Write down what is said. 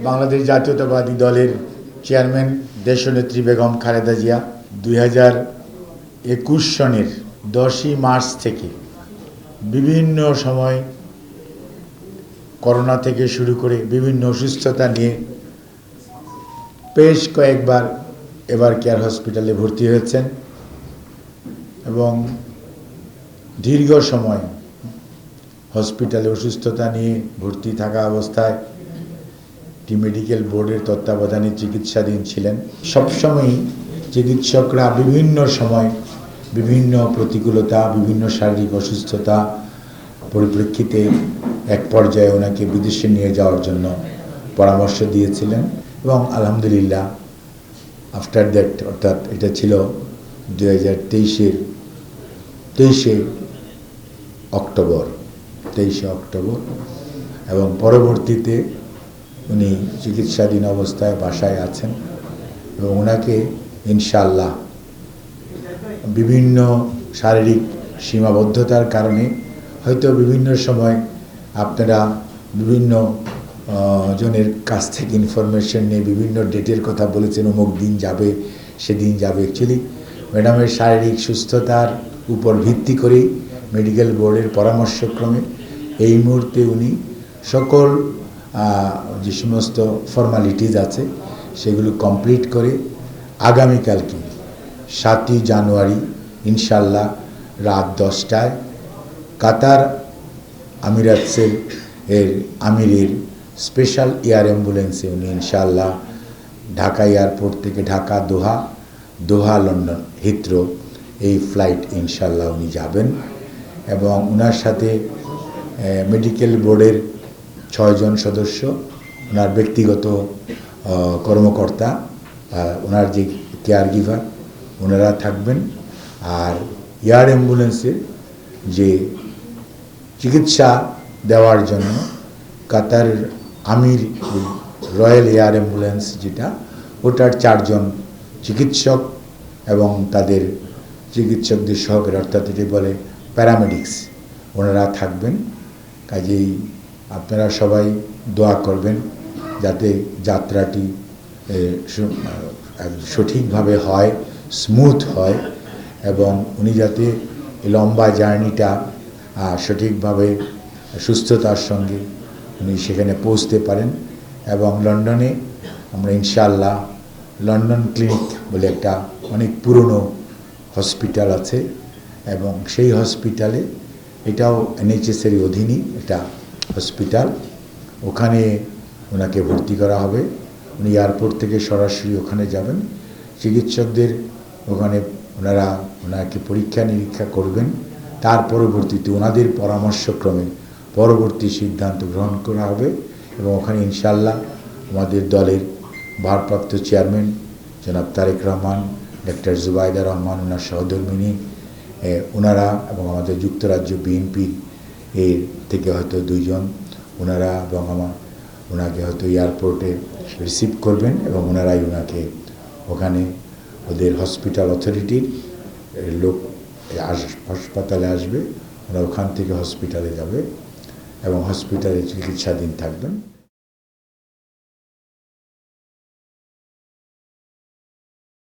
বাংলাদেশ জাতীয়তাবাদী দলের চেয়ারম্যান দেশনেত্রী বেগম খালেদা জিয়া 2021 সনের 10ই মার্চ থেকে বিভিন্ন সময় করোনা থেকে শুরু করে বিভিন্ন অসুস্থতা নিয়ে বেশ কয়েকবার এবার কেয়ার হসপিটালে ভর্তি হয়েছেন এবং দীর্ঘ সময় হসপিটালে অসুস্থতা নিয়ে ভর্তি থাকা অবস্থায় মেডিকেল বোর্ডের তত্ত্বাবধানে চিকিৎসাধীন ছিলেন। সবসময়ই চিকিৎসকরা বিভিন্ন সময় বিভিন্ন প্রতিকূলতা, বিভিন্ন শারীরিক অসুস্থতা পরিপ্রেক্ষিতে এক পর্যায়ে ওনাকে বিদেশে নিয়ে যাওয়ার জন্য পরামর্শ দিয়েছিলেন এবং আলহামদুলিল্লাহ আফটার দ্যাট, অর্থাৎ এটা ছিল 2023-23 অক্টোবর এবং পরবর্তীতে উনি চিকিৎসাধীন অবস্থায় বাসায় আছেন এবং ওনাকে ইনশাআল্লাহ বিভিন্ন শারীরিক সীমাবদ্ধতার কারণে হয়তো বিভিন্ন সময় আপনারা বিভিন্ন জনের কাছ থেকে ইনফরমেশন নিয়ে বিভিন্ন ডেটের কথা বলেছেন, অমুক দিন যাবে সেদিন যাবে। অ্যাকচুয়ালি ম্যাডামের শারীরিক সুস্থতার উপর ভিত্তি করেই মেডিকেল বোর্ডের পরামর্শক্রমে এই মুহূর্তে উনি সকল যে সমস্ত ফর্মালিটিজ আছে সেগুলো কমপ্লিট করে আগামীকালকে 7ই জানুয়ারি ইনশাল্লাহ রাত 10টায় কাতার আমিরাতসের আমিরের স্পেশাল এয়ার অ্যাম্বুলেন্সে উনি ইনশাল্লাহ ঢাকা এয়ারপোর্ট থেকে ঢাকা দোহা লন্ডন হিথ্রো এই ফ্লাইট ইনশাল্লাহ উনি যাবেন এবং ওনার সাথে মেডিকেল বোর্ডের 6 জন সদস্য, ওনার ব্যক্তিগত কর্মকর্তা, ওনার যে কেয়ার গিভার ওনারা থাকবেন। আর এয়ার অ্যাম্বুলেন্সের যে চিকিৎসা দেওয়ার জন্য কাতার আমির রয়্যাল এয়ার অ্যাম্বুলেন্স যেটা, ওটার 4 জন চিকিৎসক এবং তাদের চিকিৎসকদের সহকারী, অর্থাৎ এটি বলে প্যারামেডিক্স, ওনারা থাকবেন। কাজেই আপনারা সবাই দোয়া করবেন যাতে যাত্রাটি সঠিকভাবে হয়, স্মুথ হয় এবং উনি যাতে লম্বা জার্নিটা সঠিকভাবে সুস্থতার সঙ্গে উনি সেখানে পৌঁছতে পারেন। এবং লন্ডনে আমরা ইনশাআল্লাহ লন্ডন ক্লিনিক বলে একটা অনেক পুরনো হসপিটাল আছে এবং সেই হসপিটালে, এটাও NHS-এর অধীনই একটা হসপিটাল, ওখানে ওনাকে ভর্তি করা হবে। উনি এয়ারপোর্ট থেকে সরাসরি ওখানে যাবেন, চিকিৎসকদের ওখানে ওনাকে পরীক্ষা নিরীক্ষা করবেন, তার পরবর্তীতে ওনাদের পরামর্শক্রমে পরবর্তী সিদ্ধান্ত গ্রহণ করা হবে এবং ওখানে ইনশাআল্লাহ আমাদের দলের ভারপ্রাপ্ত চেয়ারম্যান জনাব তারেক রহমান, ডক্টর জুবাইদা রহমান, ওনার সহধর্মিনী ওনারা এবং আমাদের যুক্তরাজ্য BNP এর থেকে হয়তো 2 জন ওনারা এবং ওনাকে হয়তো এয়ারপোর্টে রিসিভ করবেন এবং ওনারাই ওনাকে ওখানে ওদের হসপিটাল অথরিটির লোক হাসপাতালে আসবে, ওরা ওখান থেকে হসপিটালে যাবে এবং হসপিটালে চিকিৎসাধীন থাকবেন।